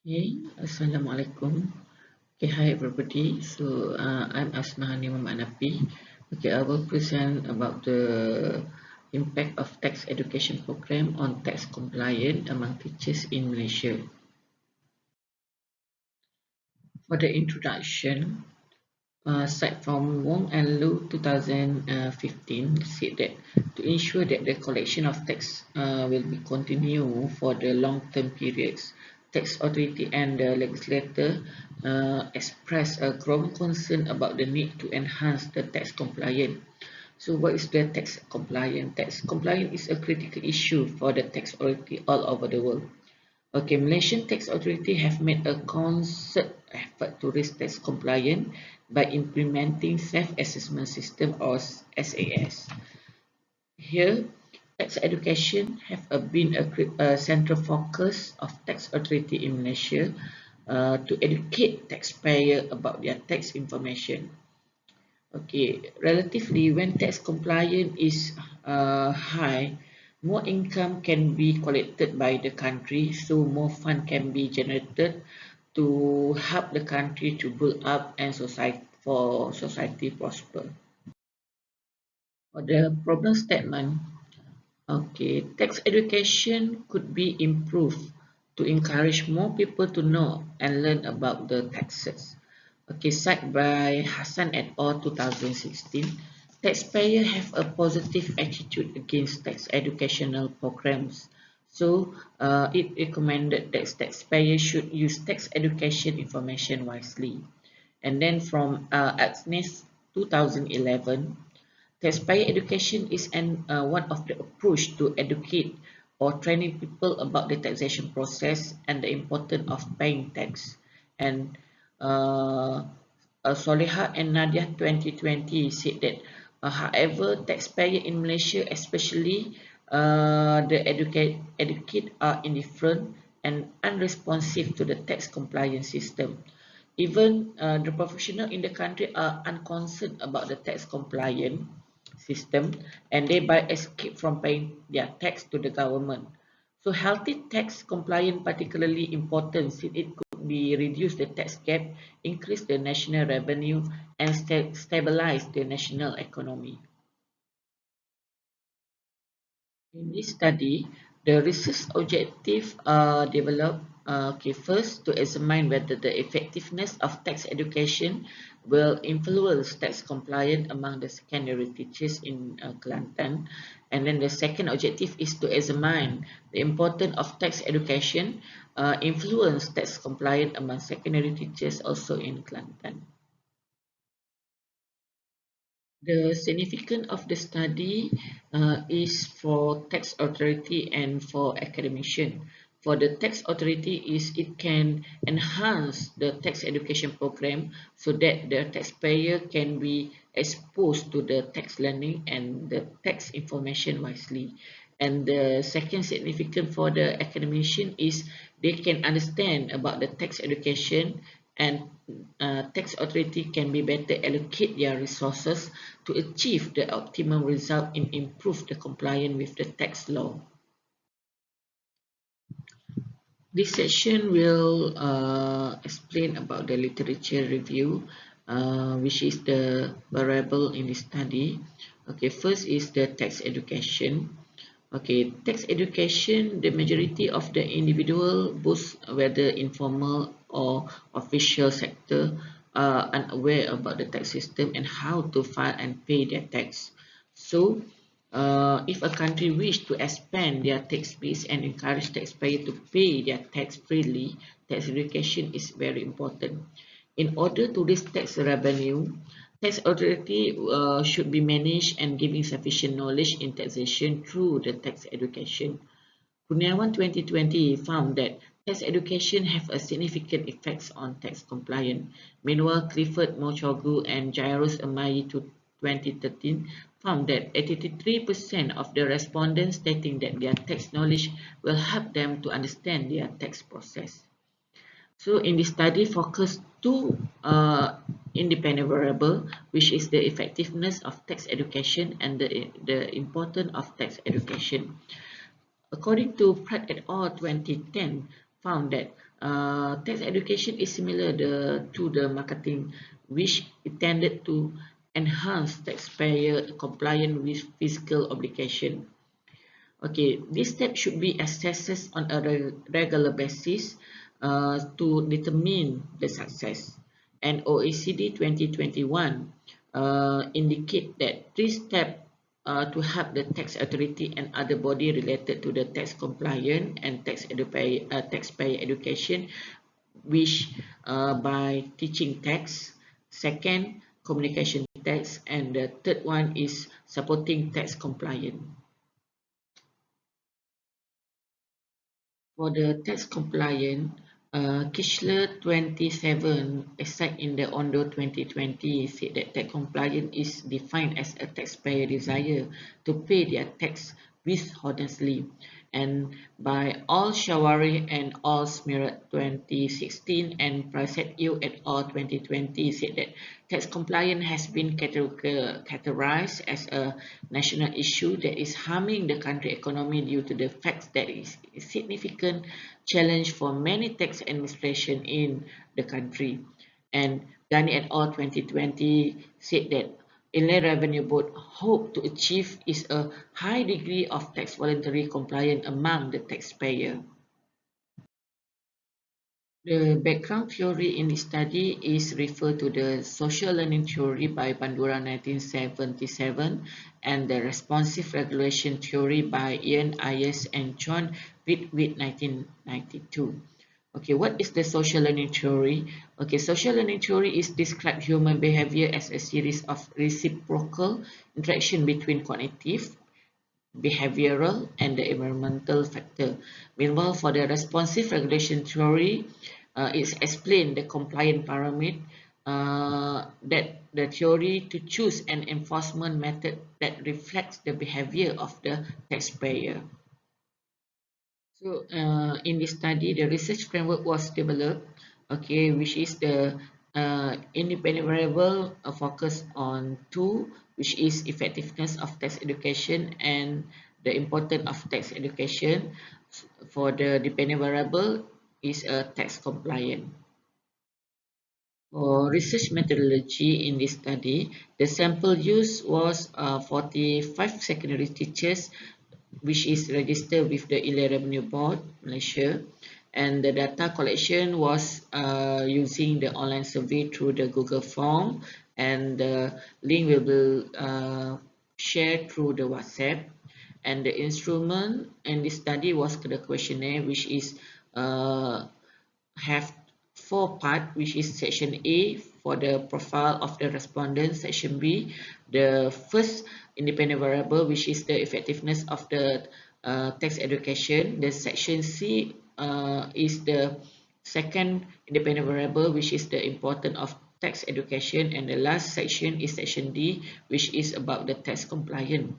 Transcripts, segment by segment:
Okay, Assalamualaikum. Okay, hi everybody. I'm Asmahani Muhammad Nafi. Okay, I will present about the impact of tax education program on tax compliance among teachers in Malaysia. For the introduction, cite from Wong and Lu 2015 said that to ensure that the collection of tax will be continue for the long-term periods, tax authority and the legislator expressed a growing concern about the need to enhance the tax compliance. So what is the tax compliance? Tax compliance is a critical issue for the tax authority all over the world. Okay, Malaysian Tax Authority have made a concerted effort to raise tax compliance by implementing self-assessment system or SAS. Here, tax education have been a central focus of tax authority in Malaysia to educate taxpayer about their tax information. Okay, relatively, when tax compliance is high, more income can be collected by the country, so more fund can be generated to help the country to build up and society prosper. For the problem statement, okay, tax education could be improved to encourage more people to know and learn about the taxes. Okay, cited by Hassan et al. 2016, taxpayers have a positive attitude against tax educational programs. So, it recommended that taxpayers should use tax education information wisely. And then from Agnes 2011, taxpayer education is one of the approach to educate or training people about the taxation process and the importance of paying tax. And uh, Soleha and Nadia 2020 said that, however, taxpayer in Malaysia, especially the educate are indifferent and unresponsive to the tax compliance system. Even the professional in the country are unconcerned about the tax compliance system and thereby escape from paying their tax to the government. So healthy tax compliance particularly important since it could be reduce the tax gap, increase the national revenue and stabilize the national economy. In this study, the research objectives are developed okay, first to examine whether the effectiveness of tax education will influence tax compliance among the secondary teachers in Kelantan. And then the second objective is to examine the importance of tax education influence tax compliance among secondary teachers also in Kelantan. The significance of the study is for tax authority and for academician. For the tax authority is it can enhance the tax education program so that the taxpayer can be exposed to the tax learning and the tax information wisely. And the second significant for the academician is they can understand about the tax education and tax authority can be better allocate their resources to achieve the optimum result and improve the compliance with the tax law. This section will explain about the literature review, which is the variable in the study. Okay, first is the tax education. Okay, tax education, the majority of the individual, both whether informal or official sector, are unaware about the tax system and how to file and pay their tax. So, if a country wish to expand their tax base and encourage taxpayers to pay their tax freely, tax education is very important. In order to raise tax revenue, tax authority should be managed and giving sufficient knowledge in taxation through the tax education. Kurniawan 2020 found that tax education have a significant effects on tax compliance. Meanwhile, Clifford Mochogu and Jairus Amayi 2013 found that 83% of the respondents stating that their tax knowledge will help them to understand their tax process. So in this study, focus two independent variable, which is the effectiveness of tax education and the importance of tax education. According to Pratt et al. 2010, found that tax education is similar to the marketing, which intended to enhance taxpayer compliance with fiscal obligation. Okay, this step should be assessed on a regular basis to determine the success. And OECD 2021 indicate that this step to help the tax authority and other body related to the tax compliance and taxpayer education, which by teaching tax, second communication tax, and the third one is supporting tax compliance. For the tax compliant, Kishler 27, aside in the Ondo 2020, said that tax compliance is defined as a taxpayer desire to pay their tax with honestly. And by Al Shawari and Al Smirat 2016 and Prasad Yu et al. 2020 said that tax compliance has been categorized as a national issue that is harming the country economy due to the fact that it is a significant challenge for many tax administration in the country. And Ghani et al. 2020 said that Inland Revenue Board hope to achieve is a high degree of tax voluntary compliance among the taxpayer. The background theory in this study is referred to the social learning theory by Bandura 1977 and the responsive regulation theory by Ian Ayers and John Whitwick 1992. Okay, what is the social learning theory? Okay, social learning theory is describe human behavior as a series of reciprocal interaction between cognitive, behavioral, and the environmental factor. Meanwhile, for the responsive regulation theory, it's explained the compliant parameter that the theory to choose an enforcement method that reflects the behavior of the taxpayer. So in this study, the research framework was developed, okay, which is the independent variable focus on two, which is effectiveness of tax education and the importance of tax education. For the dependent variable is a tax compliant. For research methodology in this study, the sample use was 45 secondary teachers which is registered with the Inland Revenue Board, Malaysia. And the data collection was using the online survey through the Google form, and the link will be shared through the WhatsApp. And the instrument in this study was the questionnaire, which is have four parts, which is section A for the profile of the respondent, section B, the first independent variable, which is the effectiveness of the tax education, the section C is the second independent variable, which is the importance of tax education, and the last section is section D, which is about the tax compliance.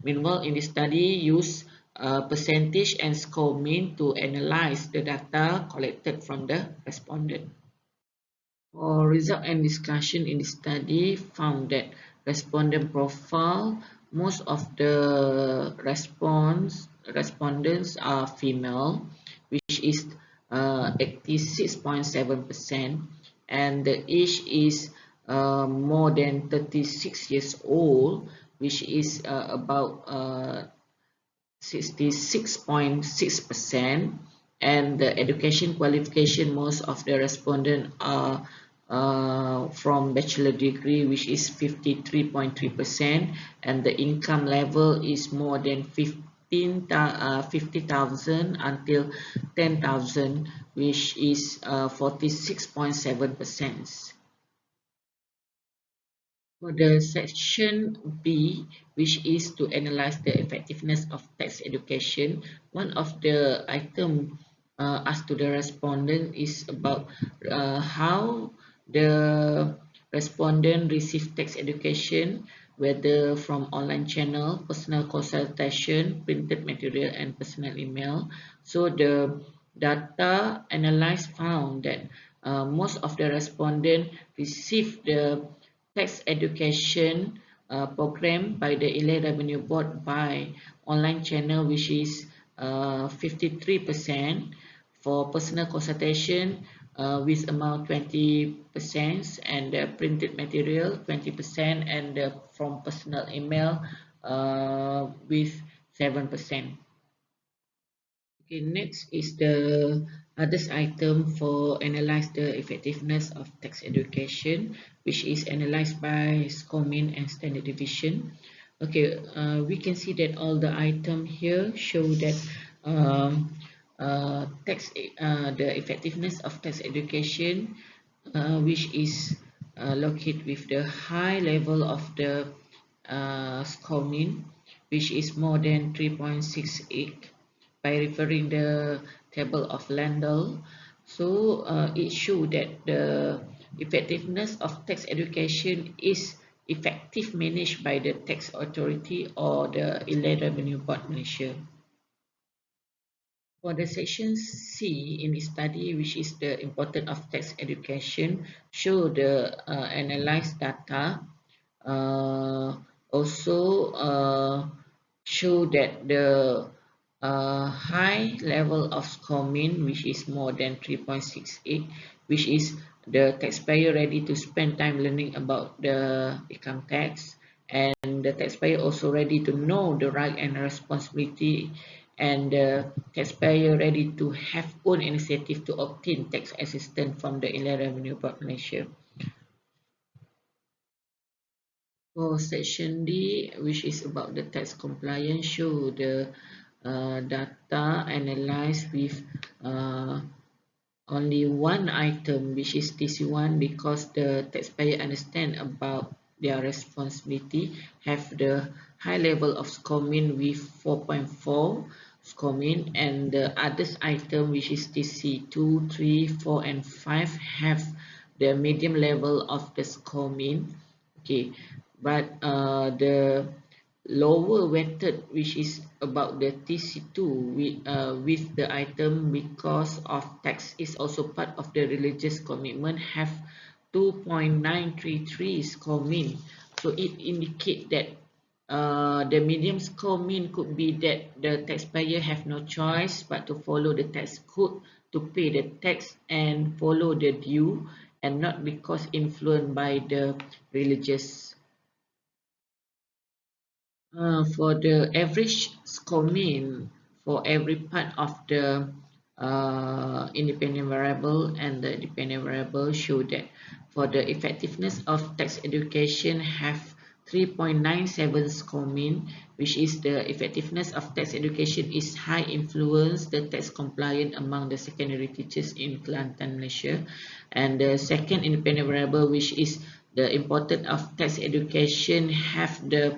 Meanwhile, in this study, use percentage and score mean to analyze the data collected from the respondent. For result and discussion in the study found that respondent profile, most of the respondents are female, which is 86.7%, and the age is more than 36 years old, which is about 66.6%, and the education qualification, most of the respondents are from bachelor degree, which is 53.3%, and the income level is more than 50,000 until 10,000, which is 46.7%. For the section B, which is to analyze the effectiveness of tax education, one of the items asked to the respondent is about how the respondent received tax education, whether from online channel, personal consultation, printed material, and personal email. So the data analyzed found that most of the respondents received the tax education program by the Inland Revenue Board by online channel, which is 53%, For personal consultation with amount 20% and the printed material 20% and from personal email with 7%. Okay, next is the others item for analyze the effectiveness of text education, which is analyzed by SCORMIN and standard deviation. Okay, we can see that all the item here show that um, the effectiveness of text education, which is located with the high level of the SCORMIN, which is more than 3.68 by referring the table of Landau. So it shows that the effectiveness of tax education is effective managed by the tax authority or the Inland Revenue Board Malaysia. For the section C in the study, which is the importance of tax education, show the analyzed data. Uh, also show that the high level of scoring, which is more than 3.68, which is the taxpayer ready to spend time learning about the income tax, and the taxpayer also ready to know the right and responsibility, and the taxpayer ready to have own initiative to obtain tax assistance from the Inland Revenue Board Malaysia. For section D, which is about the tax compliance, show the data analyzed with only one item, which is TC1, because the taxpayer understand about their responsibility, have the high level of scoring with 4.4 scoring, and the others item, which is TC2, 3, 4, and 5, have the medium level of the scoring. Okay, but the lower weighted, which is about the TC2 with the item because of tax is also part of the religious commitment, have 2.933 score mean. So it indicates that the medium score mean could be that the taxpayer have no choice but to follow the tax code to pay the tax and follow the due, and not because influenced by the religious. For the average score mean for every part of the independent variable and the dependent variable show that for the effectiveness of tax education have 3.97 score mean, which is the effectiveness of tax education is high influence the tax compliant among the secondary teachers in Kelantan, Malaysia. And the second independent variable, which is the importance of tax education, have the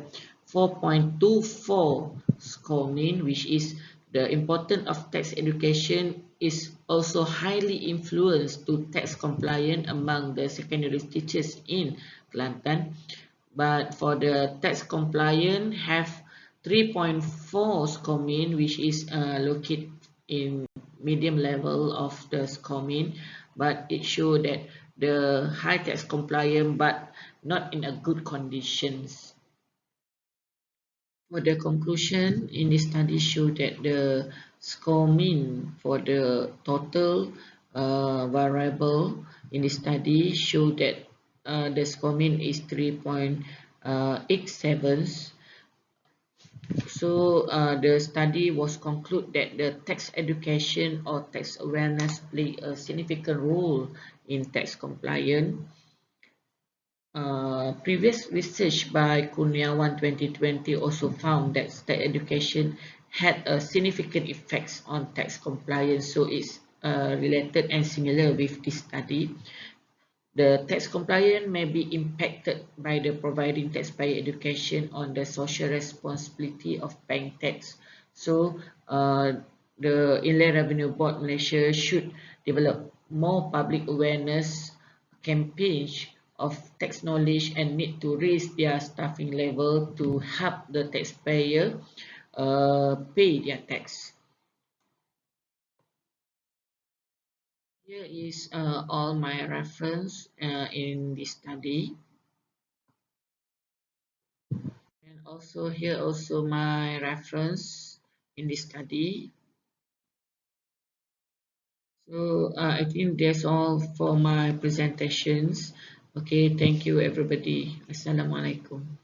4.24 score mean, which is the importance of tax education is also highly influenced to tax compliant among the secondary teachers in Kelantan. But for the tax compliant have 3.4 score mean, which is located in medium level of the score mean, but it show that the high tax compliant but not in a good conditions. For the conclusion in this study show that the score mean for the total variable in this study show that the score mean is 3.87. So the study was conclude that the tax education or tax awareness play a significant role in tax compliance. Previous research by Kurniawan 2020 also found that state education had a significant effects on tax compliance, so it's related and similar with this study. The tax compliance may be impacted by the providing taxpayer education on the social responsibility of paying tax. So the Inland Revenue Board Malaysia should develop more public awareness campaigns of tax knowledge and need to raise their staffing level to help the taxpayer pay their tax. Here is all my reference in this study. And also here also my reference in this study. So I think that's all for my presentations. Okay, thank you everybody. Assalamualaikum.